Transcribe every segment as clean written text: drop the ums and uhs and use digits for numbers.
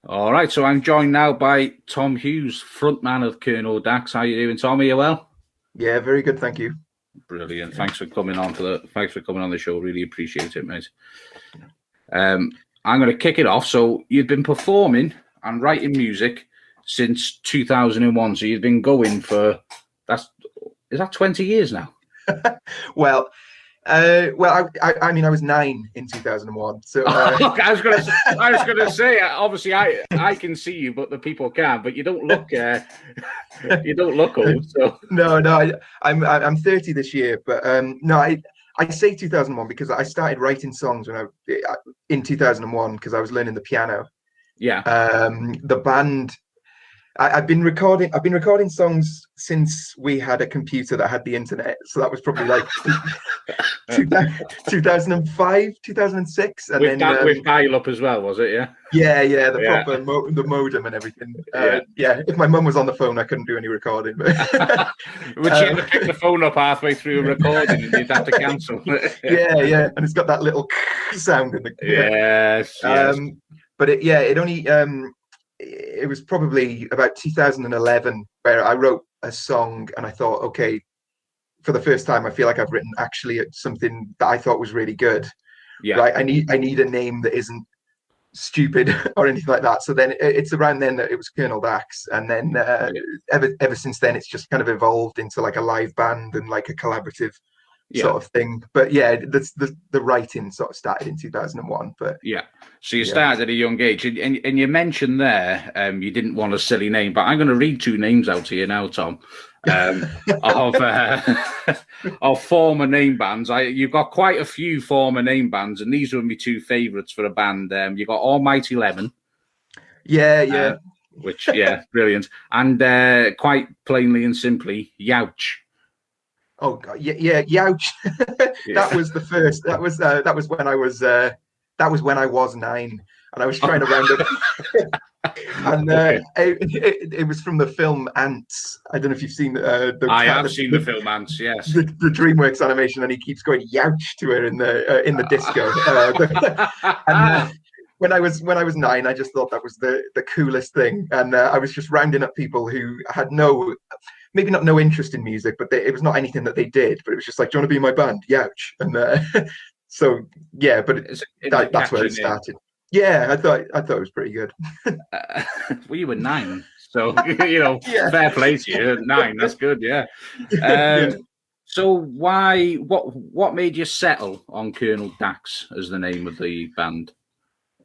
All right, so I'm joined now by Tom Hughes, frontman of Colonel Dax. How you doing, Tom? Are you well? Yeah, very good, thank you. Brilliant. Yeah. Thanks for coming on the show. Really appreciate it, mate. I'm going to kick it off. So you've been performing and writing music since 2001. So you've been going for is that 20 years now? Well, I mean, I was 9 in 2001. So, Look, I was gonna say, obviously, I can see you, but the people can't. But you don't look, you don't look old. So no, I'm 30 this year, but no, I say 2001 because I started writing songs in 2001 because I was learning the piano. yeah, The band I've been recording songs since we had a computer that had the internet. So that was probably like 2005, 2006, and with then that with dial up as well, was it? Yeah, yeah, the yeah. proper the modem and everything. Yeah. Yeah, if my mum was on the phone, I couldn't do any recording. But Would she ever pick the phone up halfway through a recording and you'd have to cancel? yeah, and it's got that little sound in the Yes. But it was probably about 2011 where I wrote a song and I thought, okay, for the first time, I feel like I've written actually something that I thought was really good. Yeah. Right, I need a name that isn't stupid or anything like that. So then it's around then that it was Colonel Dax, and then ever since then it's just kind of evolved into like a live band and like a collaborative sort of thing. But yeah, the writing sort of started in 2001. But yeah, so you started at a young age, and you mentioned there you didn't want a silly name, but I'm going to read two names out to you now, Tom. Of former name bands. You've got quite a few former name bands, and these were my two favourites for a band. You got Almighty Lemon, yeah, which brilliant, and quite plainly and simply, Youch. Oh God, yeah, Youch. That was the first. That was when I was 9, and I was trying to round up. And it was from the film Ants. I don't know if you've seen I have seen the film Ants. Yes, the DreamWorks animation, and he keeps going "Youch" to her in the disco. And when I was 9, I just thought that was the coolest thing, and I was just rounding up people who had maybe not no interest in music, but it was not anything that they did. But it was just like, do you want to be in my band? Youch. And so yeah, but that's where it started. Yeah, I thought it was pretty good. Well, you were 9, so fair play to you. 9, that's good. Yeah. So what made you settle on Colonel Dax as the name of the band?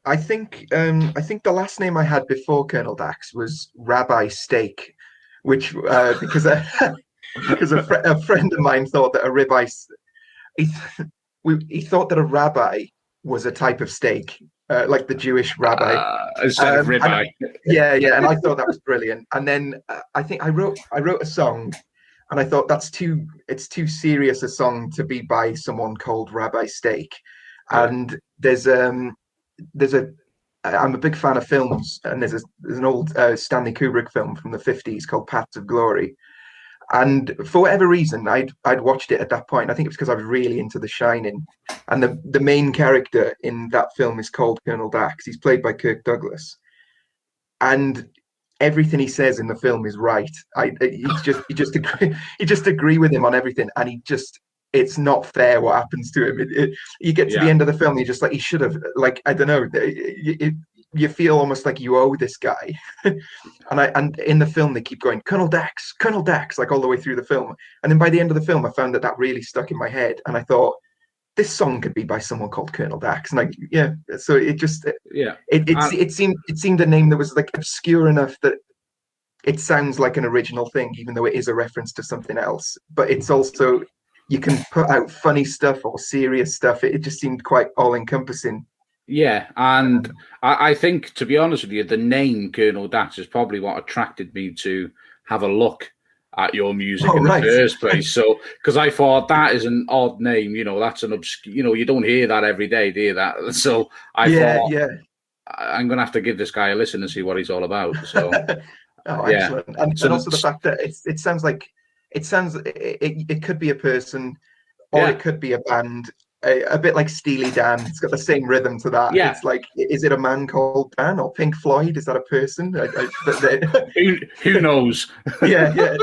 I think the last name I had before Colonel Dax was Rabbi Steak, which because a friend of mine thought that a ribeye he thought that a rabbi was a type of steak, like the Jewish rabbi instead of ribeye. Yeah, and I thought that was brilliant. And then I think I wrote a song, and I thought it's too serious a song to be by someone called Rabbi Steak. And I'm a big fan of films, and there's an old Stanley Kubrick film from the 50s called Paths of Glory. And for whatever reason, I'd watched it at that point. I think it was because I was really into The Shining. And the main character in that film is called Colonel Dax. He's played by Kirk Douglas. And everything he says in the film is right. You just agree with him on everything. And it's not fair what happens to him. You get to the end of the film, you're just like, he should have, like, I don't know. You feel almost like you owe this guy. and in the film they keep going Colonel Dax, like all the way through the film. And then by the end of the film I found that really stuck in my head, and I thought this song could be by someone called Colonel Dax. And so it seemed a name that was like obscure enough that it sounds like an original thing, even though it is a reference to something else. But it's also, you can put out funny stuff or serious stuff. It just seemed quite all-encompassing. Yeah, and I think, to be honest with you, the name Colonel Dax is probably what attracted me to have a look at your music in the first place. So, because I thought that is an odd name, that's an obscure, you don't hear that every day, do you? That. So I thought, I'm going to have to give this guy a listen and see what he's all about. So, excellent. And also the fact that it sounds like it could be a person, or it could be a band. a bit like Steely Dan. It's got the same rhythm to that. Yeah. It's like, is it a man called Dan or Pink Floyd? Is that a person? Who knows? Yeah.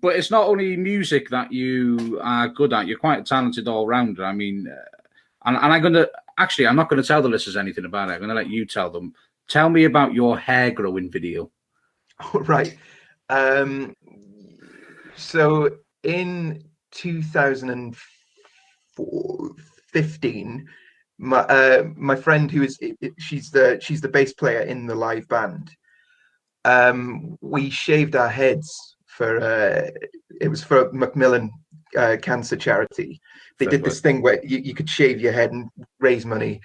But it's not only music that you are good at. You're quite a talented all-rounder. I mean, and I'm not going to tell the listeners anything about it. I'm going to let you tell them. Tell me about your hair growing video. Oh, right. So in 2015, my friend she's the bass player in the live band. We shaved our heads for it was for Macmillan cancer charity. They did this thing where you could shave your head and raise money.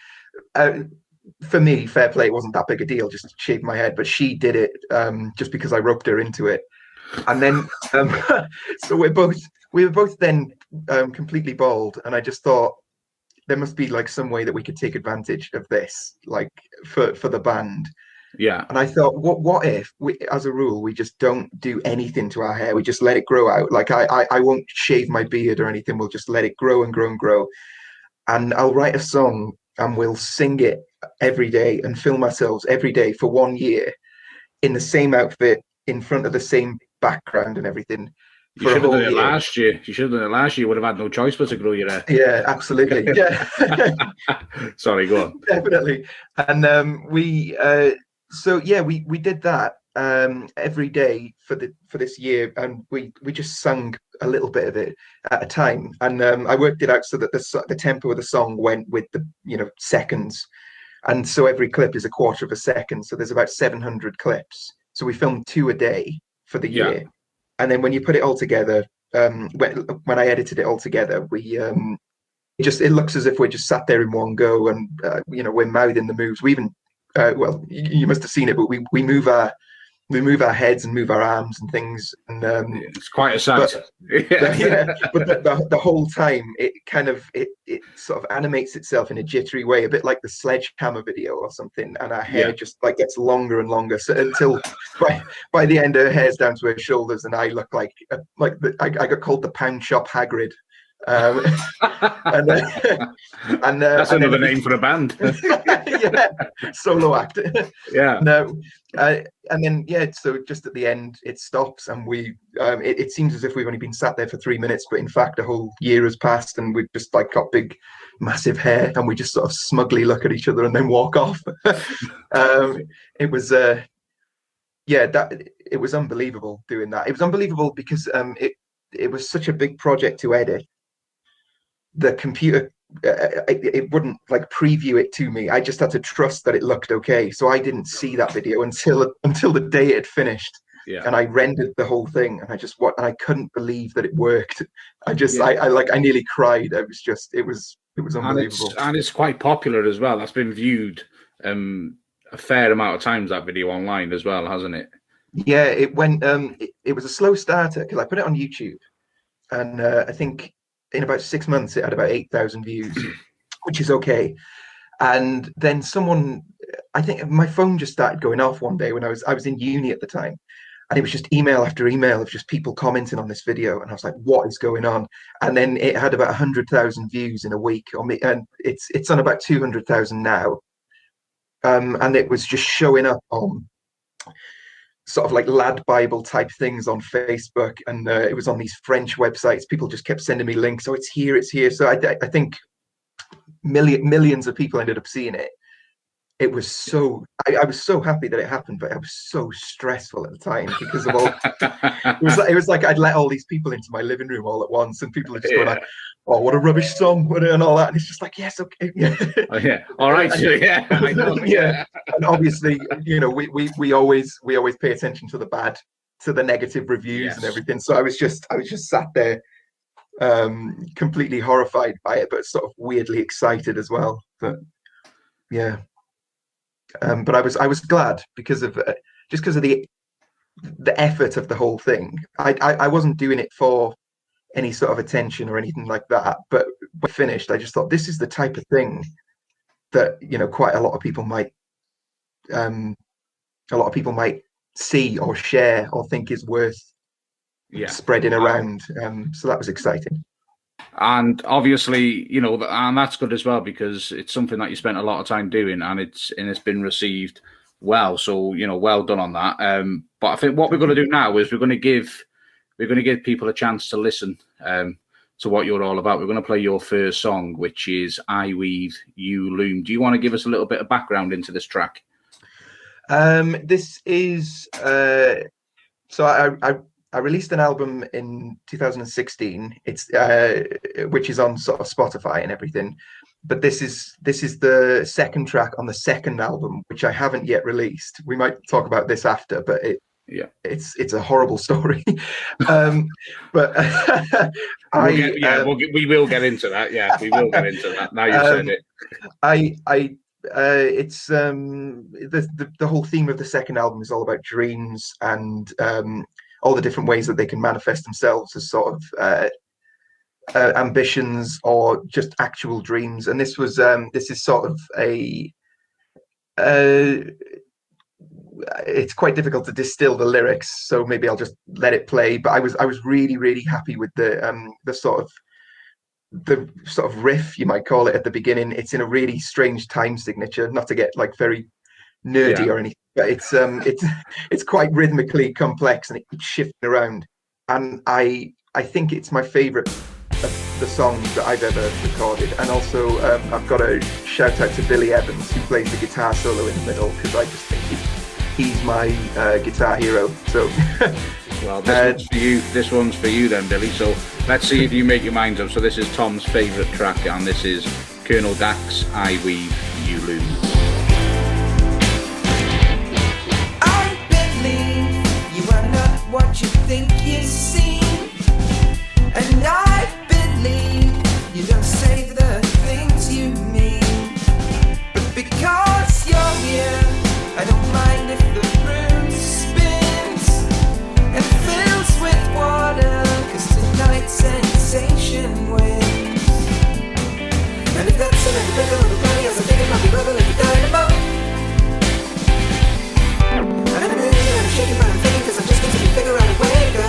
For me, fair play, it wasn't that big a deal, just to shave my head, but she did it just because I roped her into it. And then so we were both then completely bald, and I just thought there must be like some way that we could take advantage of this, like for the band. Yeah. And I thought, what if we, as a rule, we just don't do anything to our hair? We just let it grow out. Like I won't shave my beard or anything. We'll just let it grow and grow and grow. And I'll write a song and we'll sing it every day and film ourselves every day for 1 year in the same outfit, in front of the same background and everything. You should have done it last year. You should have done it last year. You would have had no choice but to grow your hair. Yeah, absolutely. Yeah. Sorry, go on. Definitely. And we did that every day for this year, and we just sung a little bit of it at a time. And I worked it out so that the tempo of the song went with the seconds, and so every clip is a quarter of a second. So there's about 700 clips. So we filmed 2 a day for the year. And then when you put it all together, when I edited it all together, it looks as if we're just sat there in one go, and we're mouthing the moves. We even you must have seen it, but we move our heads and move our arms and things, and it's quite a sight. But the whole time it sort of animates itself in a jittery way, a bit like the Sledgehammer video or something, and our hair just like gets longer and longer, so until by the end her hair's down to her shoulders, and I look like I got called the Pound Shop Hagrid. And that's another name for a band. Yeah, solo act. Yeah. No, and then so just at the end it stops, and it seems as if we've only been sat there for 3 minutes, but in fact a whole year has passed, and we've just like got big massive hair, and we just sort of smugly look at each other and then walk off. It was it was unbelievable doing that. It was unbelievable because it was such a big project to edit. The computer it wouldn't like preview it to me. I just had to trust that it looked okay. So I didn't see that video until the day it had finished. Yeah. And I rendered the whole thing, and I couldn't believe that it worked. I nearly cried. It was unbelievable. And it's quite popular as well. That's been viewed a fair amount of times, that video online as well, hasn't it? Yeah, it went it was a slow starter because I put it on YouTube, and I think in about 6 months it had about 8,000 views, which is okay. And then I think my phone just started going off one day when I was in uni at the time, and it was just email after email of just people commenting on this video, and I was like, what is going on? And then it had about 100,000 views in a week, and it's on about 200,000 now. And it was just showing up on sort of like lad Bible type things on Facebook, and it was on these French websites. People just kept sending me links. So it's here. So I think millions of people ended up seeing it. It was I was so happy that it happened, but I was so stressful at the time because of all. it was like I'd let all these people into my living room all at once, and people are just going like, "Oh, what a rubbish song," and all that. And it's just like, yes, okay, yeah, all right, yeah, I know, yeah. And obviously, we always pay attention to the negative reviews and everything. So I was just sat there, completely horrified by it, but sort of weirdly excited as well. But yeah. But I was glad because of the effort of the whole thing. I wasn't doing it for any sort of attention or anything like that. But when finished, I just thought this is the type of thing that quite a lot of people might see or share or think is worth spreading around. So that was exciting. And obviously, you know, and that's good as well because it's something that you spent a lot of time doing, and it's been received well. So, you know, well done on that. But I think what we're going to do now is we're going to give people a chance to listen to what you're all about. We're going to play your first song, which is "I Weave, You Loom." Do you want to give us a little bit of background into this track? This is so I released an album in 2016. It's which is on sort of Spotify and everything. But this is the second track on the second album, which I haven't yet released. We might talk about this after, but it's a horrible story. But we will get into that. Yeah, we will get into that. Now you've said it. It's the whole theme of the second album is all about dreams and all the different ways that they can manifest themselves as sort of ambitions or just actual dreams. And this is sort of it's quite difficult to distill the lyrics, so maybe I'll just let it play. But I was really, really happy with the sort of riff, you might call it, at the beginning. It's in a really strange time signature, not to get like very nerdy or anything, but it's quite rhythmically complex and it keeps shifting around. And I think it's my favorite of the songs that I've ever recorded. And also I've got a shout out to Billy Evans, who plays the guitar solo in the middle, because I just think he's my guitar hero. So well, this one's for you then, Billy. So let's see if you make your mind up. So this is Tom's favourite track, and this is Colonel Dax, "I Weave, You Loom." I believe you are not what you think you seem, and I believe you don't say the things you mean. But because you're here, I don't mind if the room spins and fills with water, 'cause tonight's sensation wins. And if that's a little bit of the party, as I think it might be bubbling like dynamo. And I'm moving and I'm shaking, but I'm thinking, 'cause I'm just going to figure out a way to go.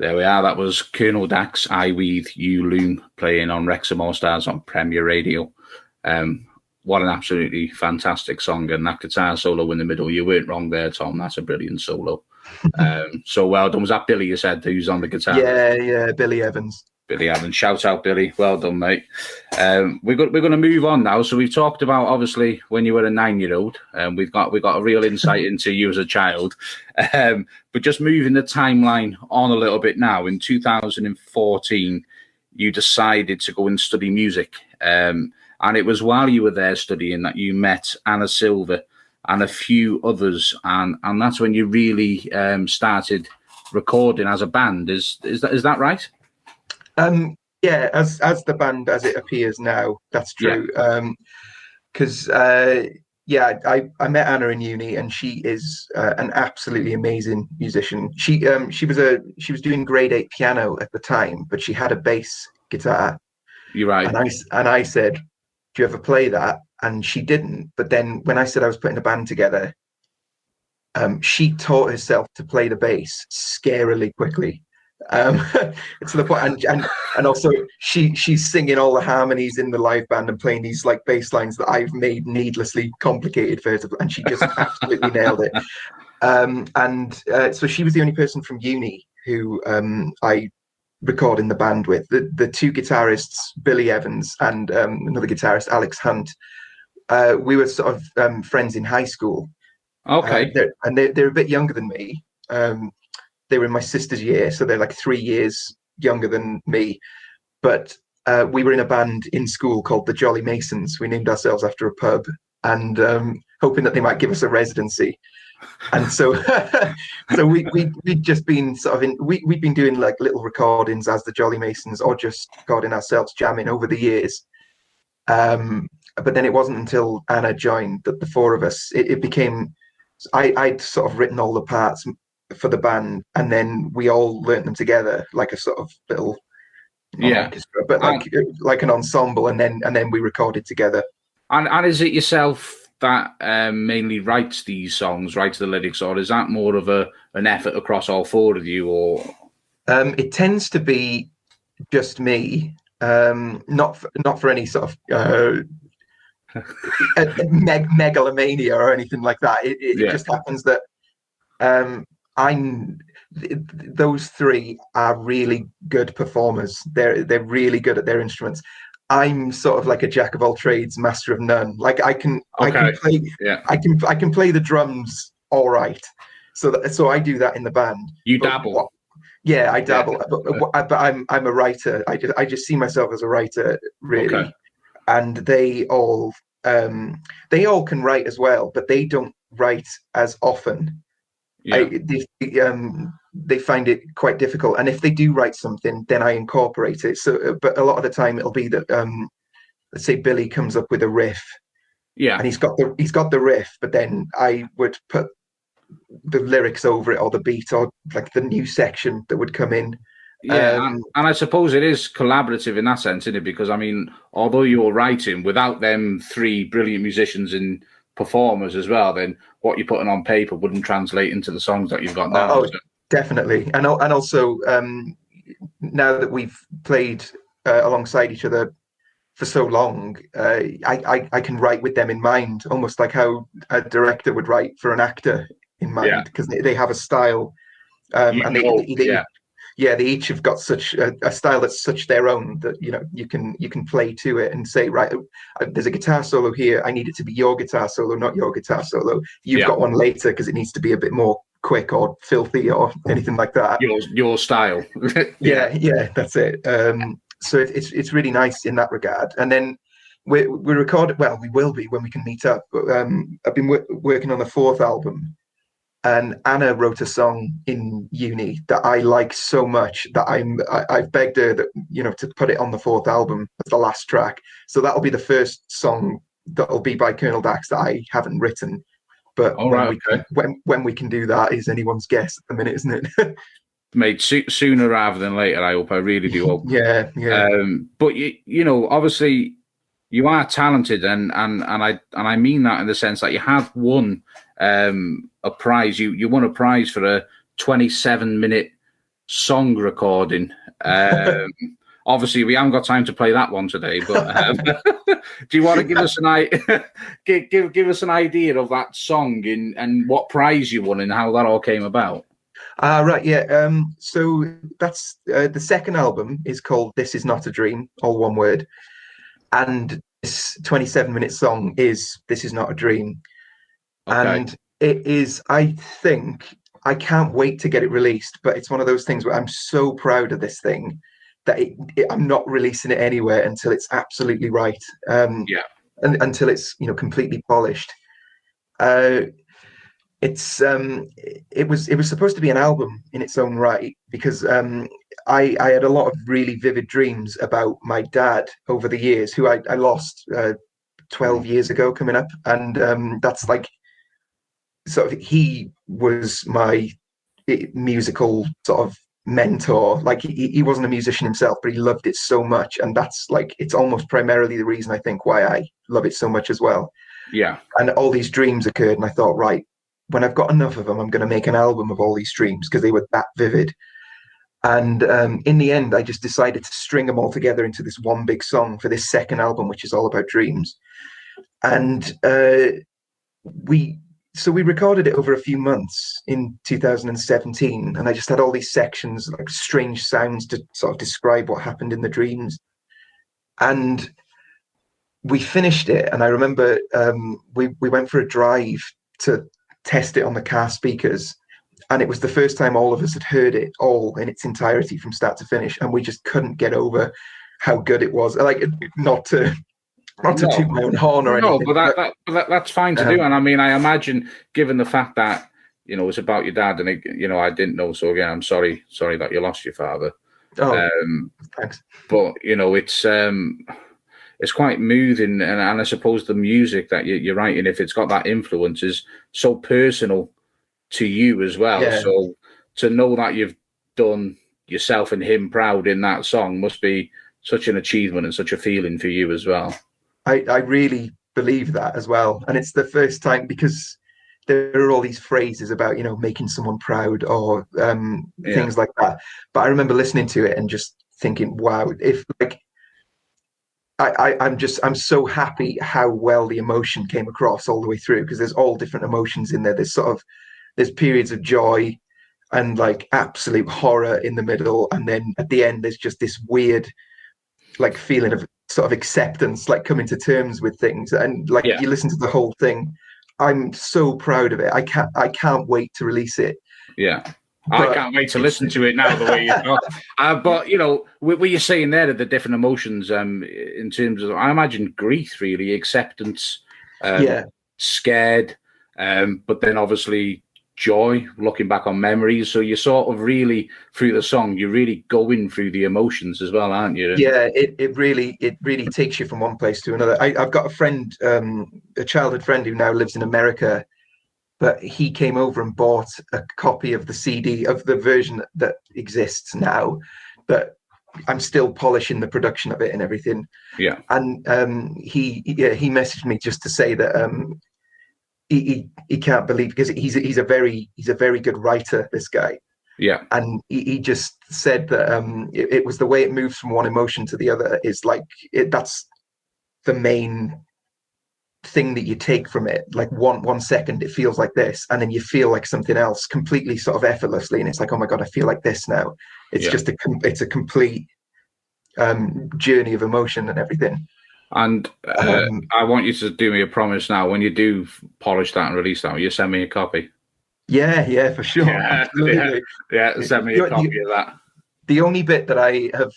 There we are. That was Colonel Dax, I Weed, You Loom, playing on Wrexham All-Stars on Premier Radio. What an absolutely fantastic song. And that guitar solo in the middle, you weren't wrong there, Tom. That's a brilliant solo. So well done. Was that Billy you said who's on the guitar? Yeah, Billy Evans. Billy Evans. Shout out, Billy. Well done, mate. We're going to move on now. So we've talked about, obviously, when you were a 9-year-old. We've got a real insight into you as a child. But just moving the timeline on a little bit now. In 2014, you decided to go and study music. And it was while you were there studying that you met Anna Silver and a few others. And that's when you really started recording as a band. Is that right? Yeah, as the band as it appears now, that's true. Because I met Anna in uni, and she is an absolutely amazing musician. She was doing grade 8 piano at the time, but she had a bass guitar. You're right. And I said, "Do you ever play that?" And she didn't. But then when I said I was putting a band together, she taught herself to play the bass scarily quickly. To the point, and also she's singing all the harmonies in the live band and playing these like bass lines that I've made needlessly complicated for her to play, and she just absolutely nailed it. So she was the only person from uni who I record in the band with. The two guitarists, Billy Evans and another guitarist, Alex Hunt, we were sort of friends in high school. Okay. They're a bit younger than me. They were in my sister's year, so they're like 3 years younger than me. But we were in a band in school called the Jolly Masons. We named ourselves after a pub, and hoping that they might give us a residency. And so, we'd just been sort of we'd been doing like little recordings as the Jolly Masons, or just recording ourselves, jamming over the years. But then it wasn't until Anna joined that the four of us, it became. I'd sort of written all the parts for the band, and then we all learnt them together like a sort of little orchestra, but like an ensemble, and then we recorded together. And is it yourself that mainly writes these songs, writes the lyrics, or is that more of an effort across all four of you? Or it tends to be just me, not for any sort of megalomania or anything like that. It just happens that those three are really good performers. They're really good at their instruments. I'm sort of like a jack of all trades, master of none. Like I can play the drums all right. So I do that in the band. You dabble. Yeah, I dabble. But I'm a writer. I just see myself as a writer, really. Okay. And they all can write as well, but they don't write as often. Yeah. They find it quite difficult, and if they do write something, then I incorporate it. So, but a lot of the time it'll be that, let's say Billy comes up with a riff, and he's got the riff, but then I would put the lyrics over it, or the beat, or like the new section that would come in. Yeah, and I suppose it is collaborative in that sense, isn't it? Because I mean, although you're writing, without them three brilliant musicians and performers as well, then what you're putting on paper wouldn't translate into the songs that you've got now. Oh, definitely. And also, now that we've played alongside each other for so long, I can write with them in mind, almost like how a director would write for an actor in mind, because they have a style, and they each have got such a style that's such their own that you can play to it and say, right, there's a guitar solo here, I need it to be your guitar solo, not your guitar solo. You've got one later because it needs to be a bit more quick or filthy or anything like that. Your style. yeah, that's it. So it's really nice in that regard. And then we record. Well, we will be when we can meet up. But I've been working on the fourth album. And Anna wrote a song in uni that I like so much that I've begged her that to put it on the fourth album as the last track. So that'll be the first song that'll be by Colonel Dax that I haven't written. But when we can do that is anyone's guess at the minute, isn't it? Mate, sooner rather than later. I hope. I really do hope. Yeah. But obviously, you are talented, and I mean that in the sense that you have won a prize. You won a prize for a 27-minute song recording. Obviously, we haven't got time to play that one today, but do you want to give us give us an idea of that song and what prize you won and how that all came about? Right, yeah. So that's the second album is called "This Is Not a Dream," all one word, and this 27-minute song is "This Is Not a Dream," and it is. I think I can't wait to get it released, but it's one of those things where I'm so proud of this thing that I'm not releasing it anywhere until it's absolutely right. Until it's completely polished. It was supposed to be an album in its own right because I had a lot of really vivid dreams about my dad over the years, who I lost 12 years ago coming up, and that's like sort of he was my musical sort of mentor. Like he wasn't a musician himself, but he loved it so much, and that's like it's almost primarily the reason I think why I love it so much as well. Yeah. And all these dreams occurred, and I thought, right, when I've got enough of them, I'm going to make an album of all these dreams because they were that vivid. And in the end, I just decided to string them all together into this one big song for this second album, which is all about dreams. And we recorded it over a few months in 2017, and I just had all these sections, like strange sounds to sort of describe what happened in the dreams. And we finished it, and I remember we went for a drive to test it on the car speakers, and it was the first time all of us had heard it all in its entirety from start to finish, and we just couldn't get over how good it was. Like, not to toot my own horn or anything. No, but that's fine to do. And I mean, I imagine, given the fact that it's about your dad, and I didn't know. So again, I'm sorry that you lost your father. Oh, thanks. But it's quite moving, and I suppose the music that you're writing, if it's got that influence, is so personal to you as well. Yeah. So to know that you've done yourself and him proud in that song must be such an achievement and such a feeling for you as well. I really believe that as well. And it's the first time, because there are all these phrases about, making someone proud or things like that. But I remember listening to it and just thinking, wow, if like, I'm so happy how well the emotion came across all the way through, because there's all different emotions in there. There's periods of joy and like absolute horror in the middle. And then at the end, there's just this weird like feeling of sort of acceptance, like coming to terms with things. And like you listen to the whole thing, I'm so proud of it. I can't wait to release it. Yeah. But I can't wait to listen to it now the way you talk. But what you're saying there, the different emotions in terms of, I imagine, grief, really, acceptance, scared, but then obviously joy, looking back on memories. So you're sort of really, through the song, you're really going through the emotions as well, aren't you? Yeah, it really takes you from one place to another. I've got a friend, a childhood friend who now lives in America, but he came over and bought a copy of the CD of the version that exists now, but I'm still polishing the production of it and everything. Yeah. And he messaged me just to say that he can't believe, because he's a very good writer, this guy. Yeah. And he just said that it was the way it moves from one emotion to the other is like that's the main thing that you take from it. Like one second it feels like this, and then you feel like something else completely sort of effortlessly, and it's like, oh my god, I feel like this now. It's just a complete journey of emotion and everything. And I want you to do me a promise now. When you do polish that and release that, will you send me a copy? Yeah, for sure. Yeah, send me a copy of that. The only bit that I have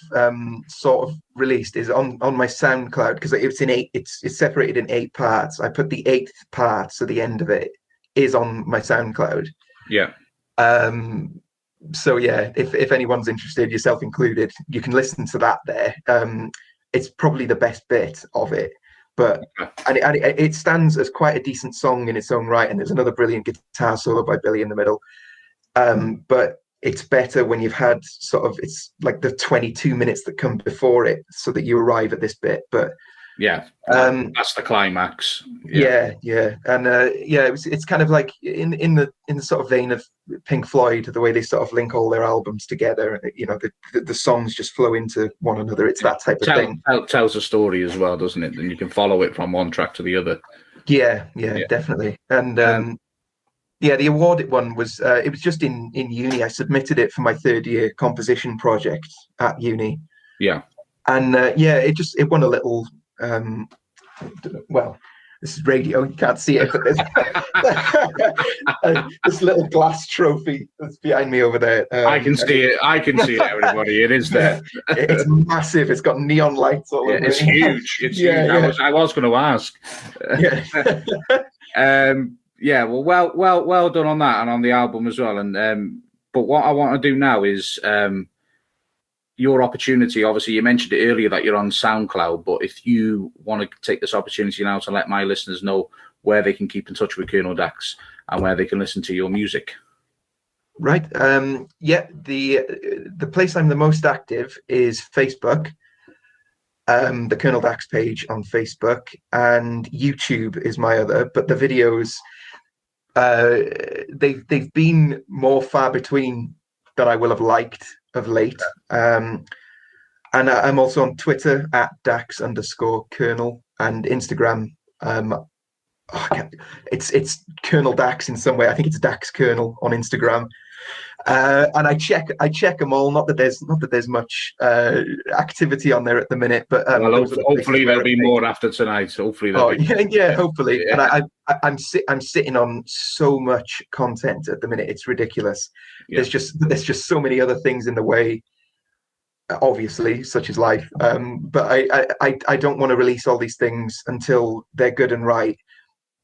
sort of released is on my SoundCloud, because it's separated in 8 parts. I put the 8th part, so the end of it is on my SoundCloud. Yeah. So yeah, if anyone's interested, yourself included, you can listen to that there. It's probably the best bit of it, but and it stands as quite a decent song in its own right. And there's another brilliant guitar solo by Billy in the middle. But it's better when you've had sort of, it's like the 22 minutes that come before it, so that you arrive at this bit. But Yeah, that's the climax. Yeah, and it's kind of like in the sort of vein of Pink Floyd, the way they sort of link all their albums together. You know, the songs just flow into one another. It's that type of thing. Tells a story as well, doesn't it? And you can follow it from one track to the other. Yeah, definitely. And the awarded one was it was just in uni. I submitted it for my third year composition project at uni. Yeah, and it won a little. Well, this is radio, you can't see it, but there's this little glass trophy that's behind me over there. I can see it, everybody. It is there. It's massive. It's got neon lights all over it. It's huge. It's huge. I was going to ask. Well done on that and on the album as well. And but what I want to do now is your opportunity. Obviously, you mentioned it earlier that you're on SoundCloud, but if you want to take this opportunity now to let my listeners know where they can keep in touch with Colonel Dax and where they can listen to your music. Right. The place I'm the most active is Facebook. The Colonel Dax page on Facebook, and YouTube is my other. But the videos, they've been more far between than I will have liked of late. And I'm also on Twitter at Dax_Colonel, and Instagram. It's Colonel Dax in some way. I think it's Dax Colonel on Instagram. And I check them all. Not that there's much activity on there at the minute, but hopefully there'll be more after tonight. Hopefully, hopefully. Yeah. And I'm sitting on so much content at the minute. It's ridiculous. Yeah. There's just so many other things in the way, obviously, such as life. But I don't want to release all these things until they're good and right.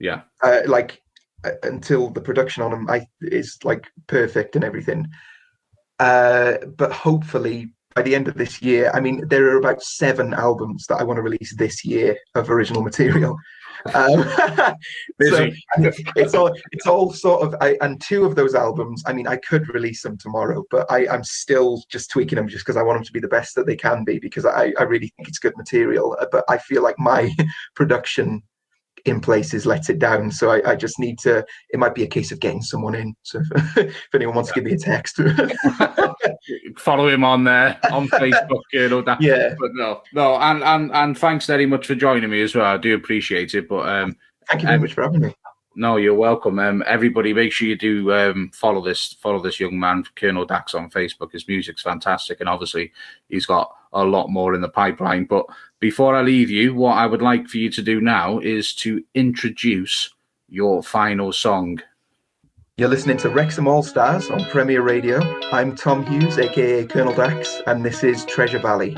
Yeah. Until the production on them is like perfect and everything. But hopefully by the end of this year, I mean, there are about 7 albums that I want to release this year of original material. So it's all sort of, and 2 of those albums, I mean, I could release them tomorrow, but I'm still just tweaking them just because I want them to be the best that they can be, because I really think it's good material. But I feel like my production in places lets it down, so I just need to. It might be a case of getting someone in. So if anyone wants to give me a text, follow him on there on Facebook. You know that. Yeah. But no, and thanks very much for joining me as well. I do appreciate it. But thank you very much for having me. No, you're welcome. Everybody, make sure you do follow this young man, Colonel Dax, on Facebook. His music's fantastic, and obviously he's got a lot more in the pipeline. But before I leave you, what I would like for you to do now is to introduce your final song. You're listening to Wrexham All-Stars on Premier Radio. I'm Tom Hughes, aka Colonel Dax, and this is Treasure Valley.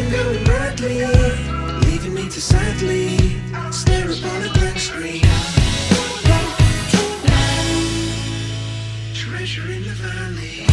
I'm going madly, leaving me to sadly stare upon a blank screen. Treasure in the valley.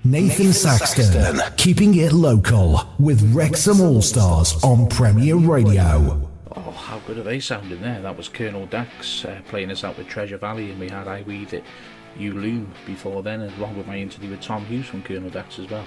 Nathan Saxton, keeping it local with Wrexham All-Stars on Premier Radio. Oh, how good are they sounding there? That was Colonel Dax playing us out with Treasure Valley, and we had I Weed It, You Loom before then, along with my interview with Tom Hughes from Colonel Dax as well.